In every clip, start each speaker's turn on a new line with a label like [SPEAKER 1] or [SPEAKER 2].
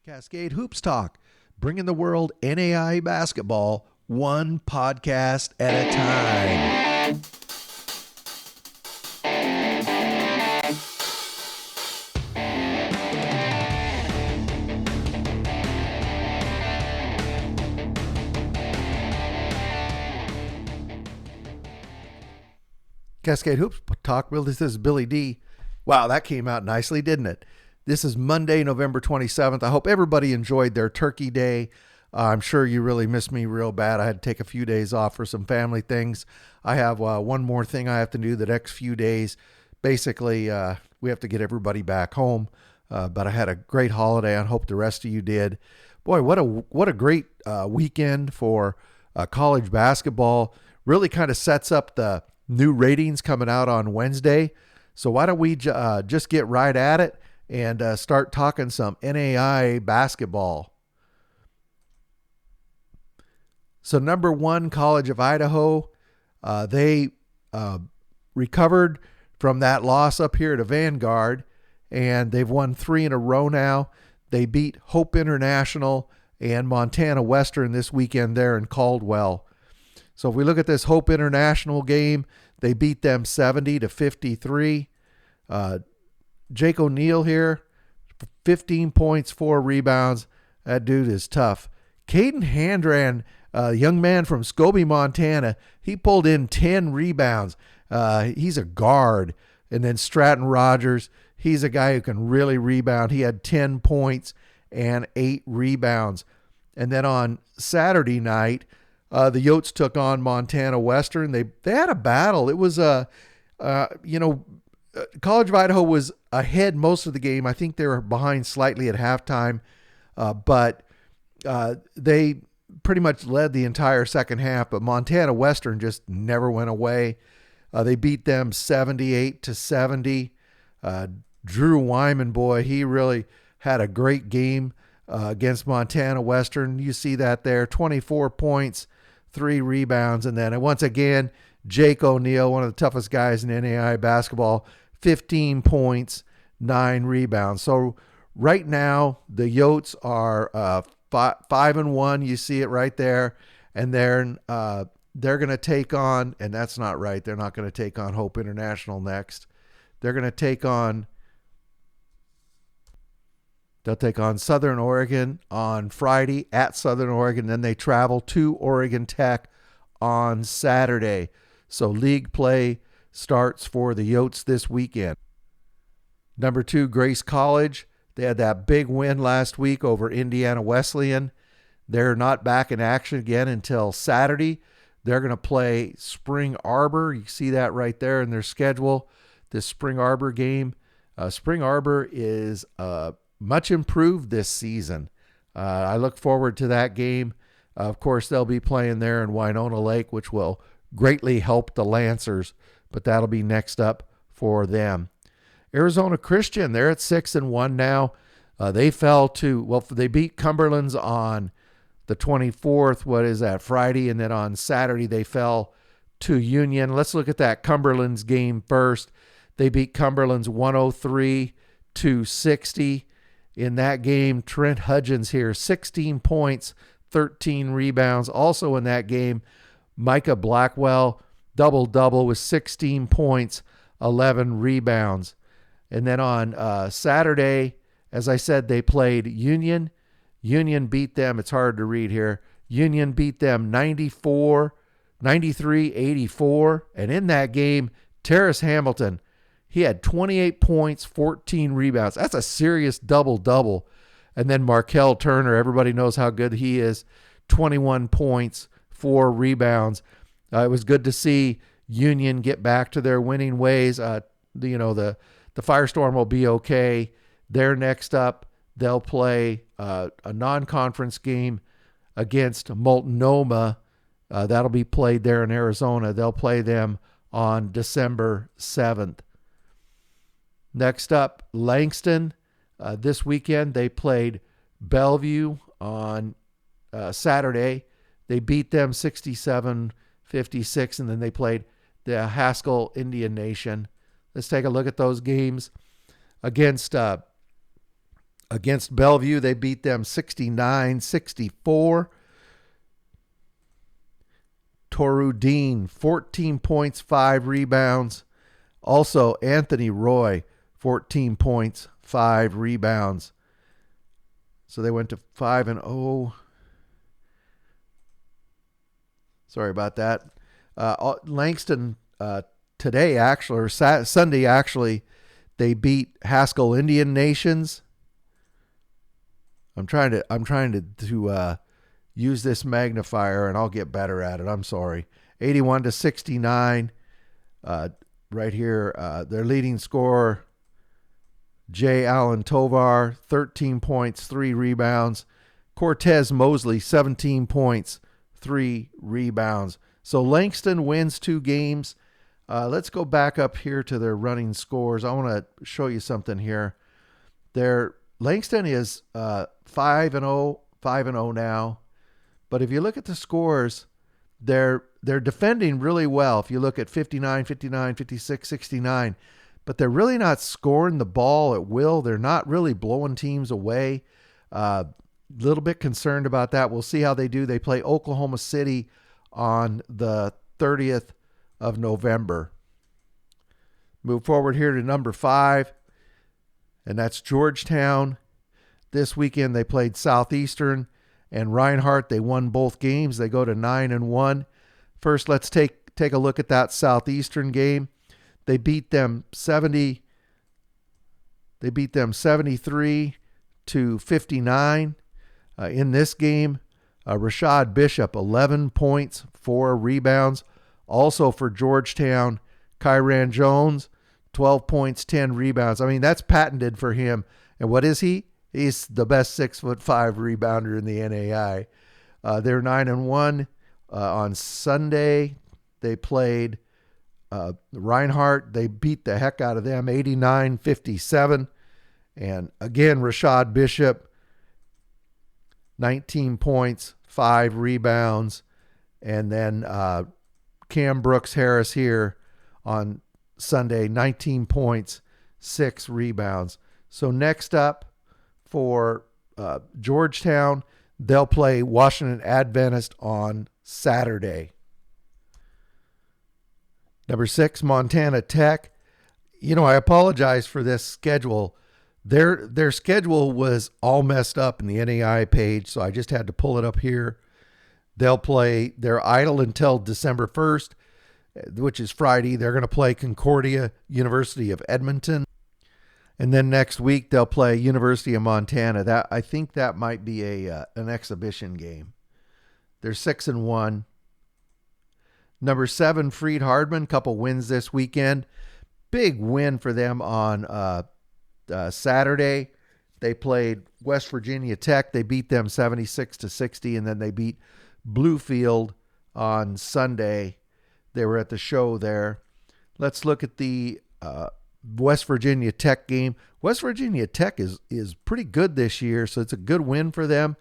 [SPEAKER 1] Cascade Hoops Talk, bringing the world NAIA basketball one podcast at a time. Cascade Hoops Talk, well, this is Billy D. Wow, that came out nicely, didn't it? This is Monday, November 27th. I hope everybody enjoyed their turkey day. I'm sure you really missed me real bad. I had to take a few days off for some family things. I have one more thing I have to do the next few days. Basically, we have to get everybody back home. But I had a great holiday. I hope the rest of you did. Boy, what a great weekend for college basketball. Really kind of sets up the new ratings coming out on Wednesday. So why don't we just get right at it and start talking some NAIA basketball. So number one, College of Idaho, they recovered from that loss up here to Vanguard, and they've won 3 in a row now. They beat Hope International and Montana Western this weekend there in Caldwell. So if we look at this Hope International game, they beat them 70-53. Jake O'Neal here, 15 points, 4 rebounds. That dude is tough. Caden Handran, a young man from Scobie, Montana, he pulled in 10 rebounds. He's a guard. And then Stratton Rogers, he's a guy who can really rebound. He had 10 points and 8 rebounds. And then on Saturday night, the Yotes took on Montana Western. They had a battle. It was College of Idaho was ahead most of the game. I think they were behind slightly at halftime, but they pretty much led the entire second half. But Montana Western just never went away. They beat them 78-70. Drew Wyman, boy, he really had a great game against Montana Western. You see that there, 24 points, 3 rebounds. And then once again, Jake O'Neal, one of the toughest guys in NAIA basketball, 15 points, 9 rebounds. So right now, the Yotes are 5-1. You see it right there. And they're going to take on, and that's not right, they're not going to take on Hope International next. They'll take on Southern Oregon on Friday at Southern Oregon. Then they travel to Oregon Tech on Saturday. So league play starts for the Yotes this weekend. Number 2, Grace College. They had that big win last week over Indiana Wesleyan. They're not back in action again until Saturday. They're going to play Spring Arbor. You see that right there in their schedule, this Spring Arbor game. Spring Arbor is much improved this season. I look forward to that game. Of course, they'll be playing there in Winona Lake, which will greatly help the Lancers, but that'll be next up for them. Arizona Christian, they're at 6-1 now. They they beat Cumberland's on the 24th. What is that, Friday? And then on Saturday, they fell to Union. Let's look at that Cumberland's game first. They beat Cumberland's 103-60. In that game, Trent Hudgens here, 16 points, 13 rebounds. Also in that game, Micah Blackwell, double-double with 16 points, 11 rebounds. And then on Saturday, as I said, they played Union. Union beat them. It's hard to read here. Union beat them 93-84. And in that game, Terrace Hamilton, he had 28 points, 14 rebounds. That's a serious double-double. And then Markel Turner, everybody knows how good he is, 21 points, 4 rebounds. It was good to see Union get back to their winning ways. The Firestorm will be okay. They're next up. They'll play a non-conference game against Multnomah. That'll be played there in Arizona. They'll play them on December 7th. Next up, Langston. This weekend, they played Bellevue on Saturday. They beat them 67-56, and then they played the Haskell Indian Nation. Let's take a look at those games. Against Against Bellevue, they beat them 69-64. Toru Dean, 14 points, 5 rebounds. Also, Anthony Roy, 14 points, 5 rebounds. So they went to 5-0. Sorry about that. Langston today, actually, or Sunday, actually, they beat Haskell Indian Nations. I'm trying to use this magnifier, and I'll get better at it. I'm sorry. 81-69. Right here, their leading scorer, J. Allen Tovar, 13 points, 3 rebounds. Cortez Mosley, 17 points, 3 rebounds. So Langston wins 2 games. Let's go back up here to their running scores. I want to show you something here. Langston is 5-0 now. But if you look at the scores, they're defending really well. If you look at 59, 59, 56, 69, but they're really not scoring the ball at will. They're not really blowing teams away. Little bit concerned about that. We'll see how they do. They play Oklahoma City on the 30th of November. Move forward here to number 5, and that's Georgetown. This weekend they played Southeastern and Reinhardt. They won both games. They go to 9-1. First, let's take a look at that Southeastern game. They beat them 73-59 in this game. Rashad Bishop, 11 points, 4 rebounds. Also for Georgetown, Kyran Jones, 12 points, 10 rebounds. I mean, that's patented for him. And what is he? He's the best 6'5" rebounder in the NAIA. They're 9-1. On Sunday, they played Reinhardt. They beat the heck out of them, 89-57. And again, Rashad Bishop, 19 points, 5 rebounds. And then Cam Brooks Harris here on Sunday, 19 points, 6 rebounds. So next up for Georgetown, they'll play Washington Adventist on Saturday. Number 6, Montana Tech. I apologize for this schedule. Their schedule was all messed up in the NAIA page, so I just had to pull it up here. They're idle until December 1st, which is Friday. They're going to play Concordia University of Edmonton. And then next week they'll play University of Montana. I think that might be an exhibition game. They're 6-1. Number 7, Freed Hardman, couple wins this weekend. Big win for them on Saturday. They played West Virginia Tech. They beat them 76-60, and then they beat Bluefield on Sunday. They were at the show there. Let's look at the West Virginia Tech game. West Virginia Tech is pretty good this year, so it's a good win for them.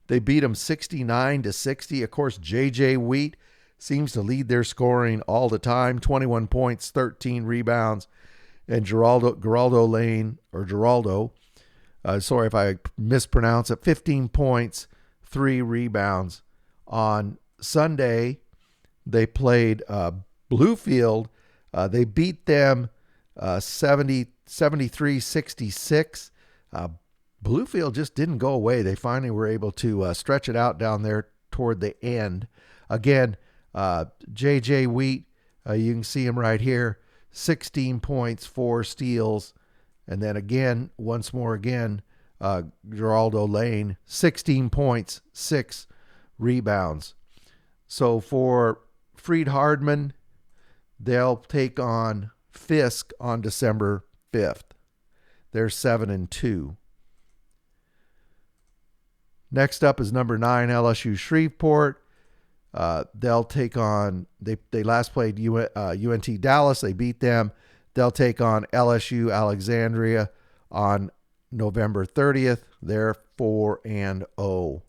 [SPEAKER 1] They beat them 69-60. Of course, J.J. Wheat seems to lead their scoring all the time. 21 points, 13 rebounds. And Geraldo Lane, or Geraldo, sorry if I mispronounce it, 15 points, 3 rebounds. On Sunday, they played Bluefield. They beat them 73-66. Bluefield just didn't go away. They finally were able to stretch it out down there toward the end. Again, J.J. Wheat, you can see him right here, 16 points, 4 steals. And then again, Geraldo Lane, 16 points, 6 rebounds. So for Freed Hardman, they'll take on Fisk on December 5th. They're 7-2. Next up is number 9, LSU Shreveport. They'll take on, they last played UNT Dallas. They beat them. They'll take on LSU Alexandria on November 30th. They're 4-0.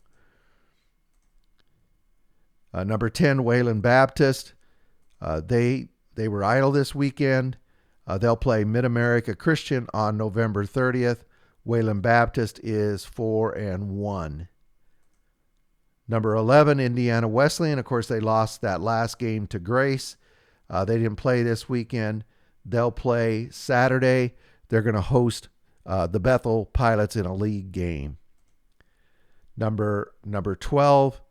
[SPEAKER 1] Number 10, Wayland Baptist. They were idle this weekend. They'll play Mid-America Christian on November 30th. Wayland Baptist is 4-1. Number 11, Indiana Wesleyan. Of course, they lost that last game to Grace. They didn't play this weekend. They'll play Saturday. They're going to host the Bethel Pilots in a league game. Number 12,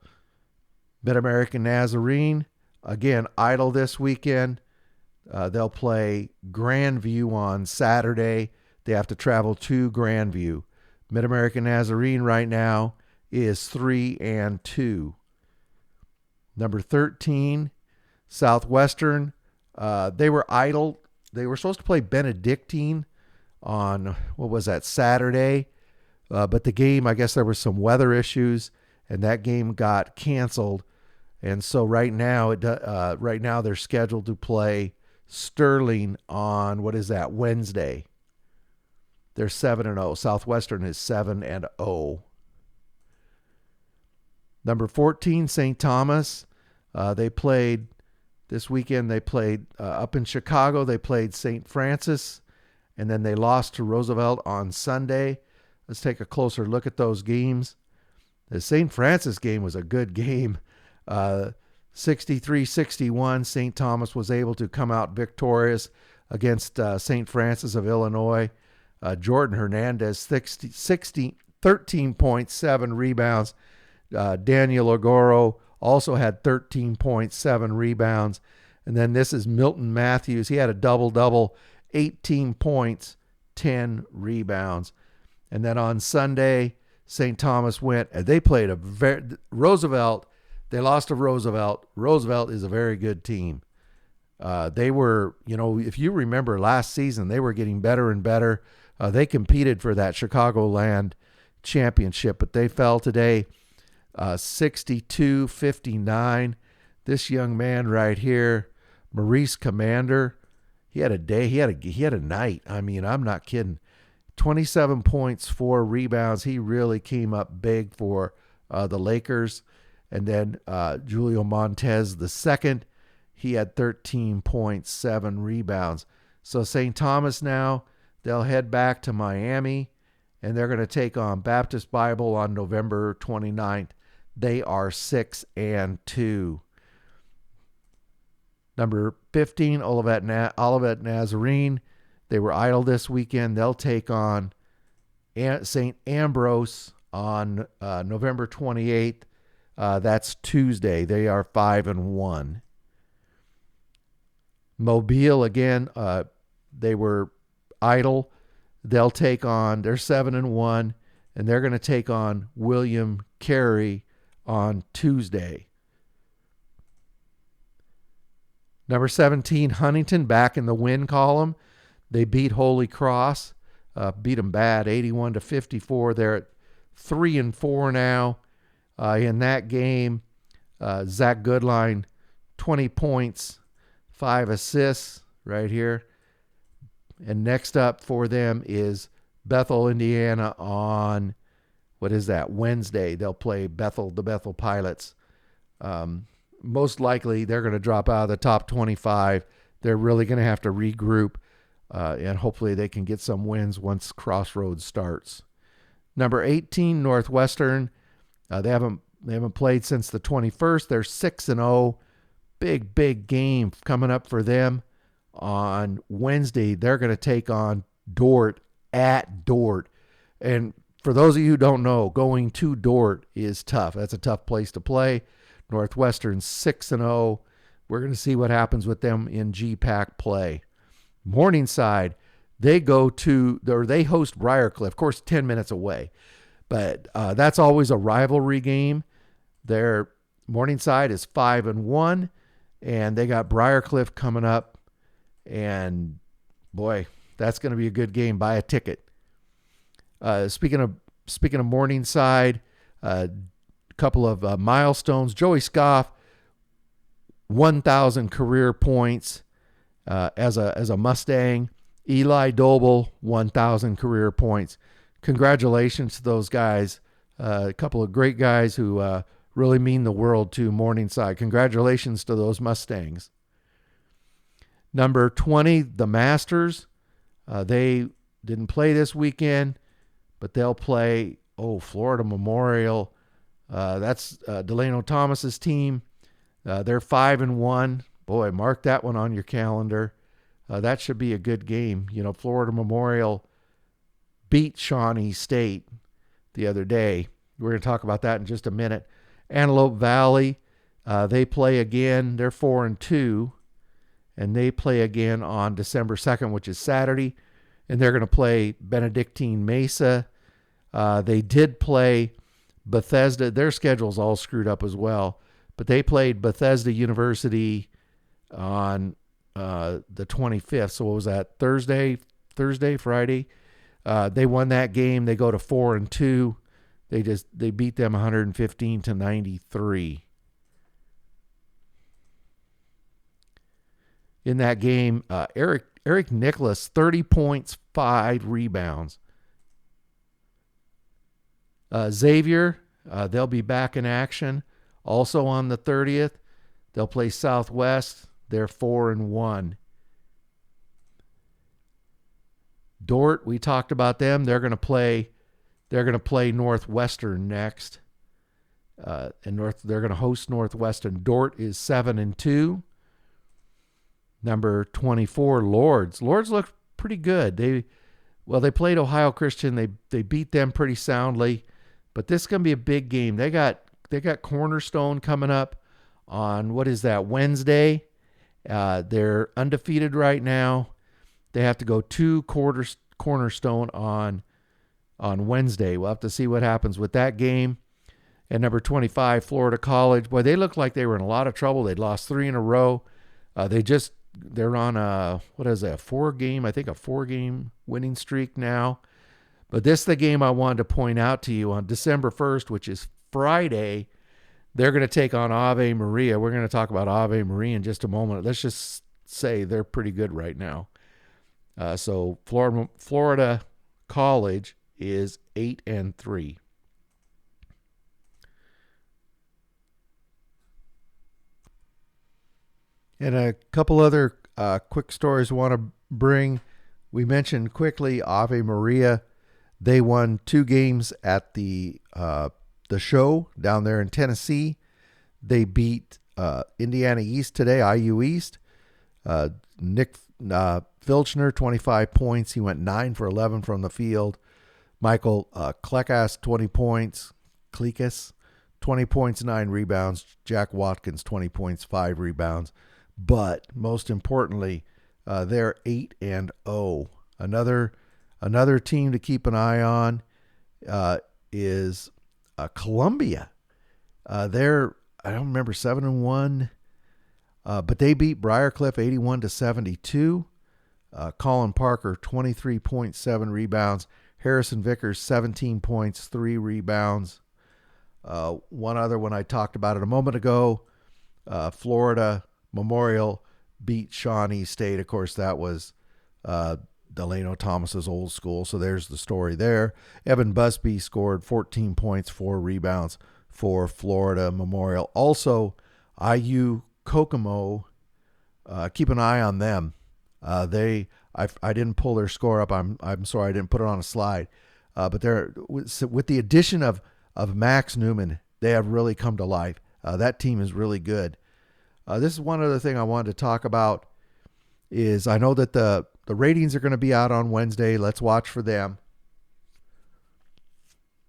[SPEAKER 1] Mid-American Nazarene. Again, idle this weekend. They'll play Grandview on Saturday. They have to travel to Grandview. Mid-American Nazarene right now is 3-2. Number 13, Southwestern. They were idle. They were supposed to play Benedictine on, Saturday. But the game, I guess there were some weather issues, and that game got canceled. And so right now they're scheduled to play Sterling on, Wednesday. They're 7-0. Southwestern is 7-0. Number 14, St. Thomas. They played this weekend. They played up in Chicago. They played St. Francis, and then they lost to Roosevelt on Sunday. Let's take a closer look at those games. The St. Francis game was a good game. 63-61, St. Thomas was able to come out victorious against St. Francis of Illinois. Jordan Hernandez, 13.7 rebounds. Daniel Ogoro also had 13.7 rebounds. And then this is Milton Matthews. He had a double-double, 18 points, 10 rebounds. And then on Sunday, St. Thomas went, and they played Roosevelt. They lost to Roosevelt. Roosevelt is a very good team. They were, if you remember last season, they were getting better and better. They competed for that Chicagoland championship, but they fell today 62-59. This young man right here, Maurice Commander, he had a day. He had a night. I mean, I'm not kidding. 27 points, 4 rebounds. He really came up big for the Lakers. And then Julio Montez II, he had 13.7 rebounds. So St. Thomas now, they'll head back to Miami, and they're going to take on Baptist Bible on November 29th. They are 6-2. Number 15, Olivet Nazarene. They were idle this weekend. They'll take on St. Ambrose on November 28th. That's Tuesday. They are 5-1. Mobile, again, they were idle. They're 7-1, and they're going to take on William Carey on Tuesday. Number 17, Huntington, back in the win column. They beat Holy Cross, beat them bad, 81-54. They're at 3-4 now. In that game, Zach Goodline, 20 points, 5 assists right here. And next up for them is Bethel, Indiana on, Wednesday. They'll play the Bethel Pilots. Most likely they're going to drop out of the top 25. They're really going to have to regroup, and hopefully they can get some wins once Crossroads starts. Number 18, Northwestern. They haven't played since the 21st. They're 6-0. Big game coming up for them on Wednesday. They're going to take on Dort at Dort. And for those of you who don't know, going to Dort is tough. That's a tough place to play. Northwestern 6-0. We're going to see what happens with them in GPAC play. Morningside, they host Briarcliff, of course, 10 minutes away. But that's always a rivalry game. Their Morningside is 5-1, and they got Briarcliff coming up. And boy, that's going to be a good game. Buy a ticket. Speaking of Morningside, a couple of milestones. Joey Scoff, 1,000 career points as a Mustang. Eli Doble, 1,000 career points. Congratulations to those guys. A couple of great guys who really mean the world to Morningside. Congratulations to those Mustangs. Number 20, the Masters. They didn't play this weekend, but they'll play, Florida Memorial. That's Delano Thomas's team. They're 5-1. Boy, mark that one on your calendar. That should be a good game. Florida Memorial beat Shawnee State the other day. We're going to talk about that in just a minute. Antelope Valley, they play again. They're 4-2, and they play again on December 2nd, which is Saturday, and they're going to play Benedictine Mesa. They did play Bethesda. Their schedule's all screwed up as well, but they played Bethesda University on the 25th. So what was that? Thursday, Friday? They won that game. They go to 4-2. They beat them 115-93. In that game, Eric Nicholas, 30 points, 5 rebounds. Xavier, they'll be back in action. Also on the 30th, they'll play Southwest. They're 4-1. Dort, we talked about them. They're going to play Northwestern next. They're going to host Northwestern. Dort is 7-2. Number 24, Lourdes. Lourdes looked pretty good. They played Ohio Christian. They beat them pretty soundly, but this is going to be a big game. They got Cornerstone coming up on, what is that, Wednesday. They're undefeated right now. They have to go to Cornerstone on Wednesday. We'll have to see what happens with that game. And number 25, Florida College. Boy, they looked like they were in a lot of trouble. They'd lost 3 in a row. They're on a 4-game winning streak now. But this is the game I wanted to point out to you. On December 1st, which is Friday, they're going to take on Ave Maria. We're going to talk about Ave Maria in just a moment. Let's just say they're pretty good right now. So Florida College is 8-3. And a couple other quick stories I want to bring. We mentioned quickly Ave Maria. They won 2 games at the show down there in Tennessee. They beat Indiana East today, IU East. Nick Filchner, 25 points. He went 9 for 11 from the field. Michael Klekas, 20 points. Klekas, 20 points, 9 rebounds. Jack Watkins, 20 points, 5 rebounds. But most importantly, they're 8-0. Another team to keep an eye on is Columbia. They're, I don't remember, 7-1, but they beat Briarcliff 81-72. Colin Parker, 23.7 rebounds. Harrison Vickers, 17 points, 3 rebounds. One other one I talked about it a moment ago, Florida Memorial beat Shawnee State. Of course, that was Delano Thomas's old school, so there's the story there. Evan Busby scored 14 points, 4 rebounds for Florida Memorial. Also, IU Kokomo, keep an eye on them. I didn't pull their score up. I'm sorry I didn't put it on a slide. But they're with the addition of Max Newman, they have really come to life. That team is really good. This is one other thing I wanted to talk about is I know that the ratings are going to be out on Wednesday. Let's watch for them.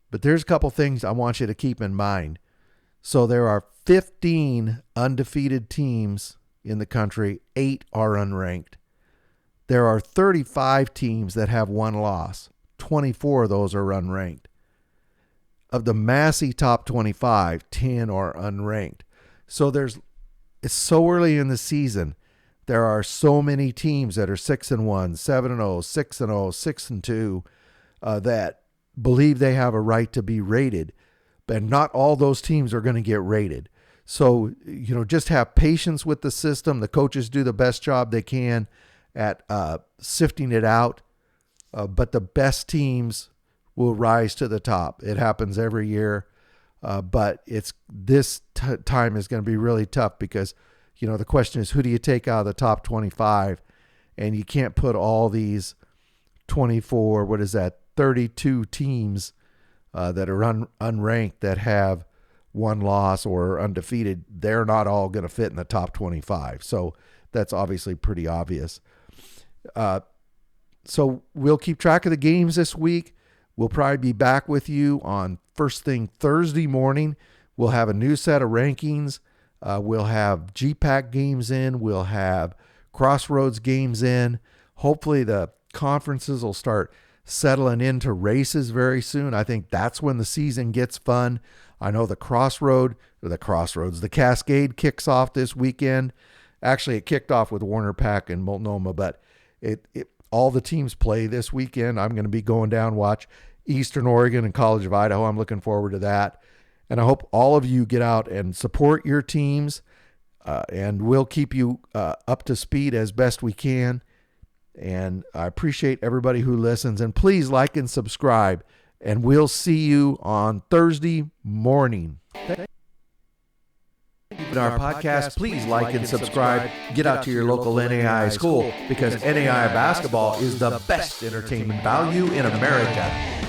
[SPEAKER 1] But there's a couple things I want you to keep in mind. So there are 15 undefeated teams in the country. 8 are unranked. There are 35 teams that have 1 loss. 24 of those are unranked. Of the Massey top 25, 10 are unranked. So it's so early in the season. There are so many teams that are 6-1, 7-0, 6-0, 6-2 that believe they have a right to be rated, but not all those teams are going to get rated. So, just have patience with the system. The coaches do the best job they can at sifting it out, but the best teams will rise to the top. It happens every year, but this time is going to be really tough because, the question is, who do you take out of the top 25? And you can't put all these 24, 32 teams that are unranked that have one loss or are undefeated, they're not all going to fit in the top 25. So that's obviously pretty obvious. So we'll keep track of the games this week. We'll probably be back with you on first thing Thursday morning. We'll have a new set of rankings. We'll have GPAC games in. We'll have Crossroads games in. Hopefully the conferences will start settling into races very soon. I think that's when the season gets fun. I know the Cascade kicks off this weekend. Actually, it kicked off with Warner Pack and Multnomah, but all the teams play this weekend. I'm going to be going down watch Eastern Oregon and College of Idaho. I'm looking forward to that. And I hope all of you get out and support your teams, and we'll keep you up to speed as best we can. And I appreciate everybody who listens. And please like and subscribe, and we'll see you on Thursday morning. In our podcast, please like and subscribe. Get out to your local NAIA school, because NAIA basketball is the best entertainment value in America.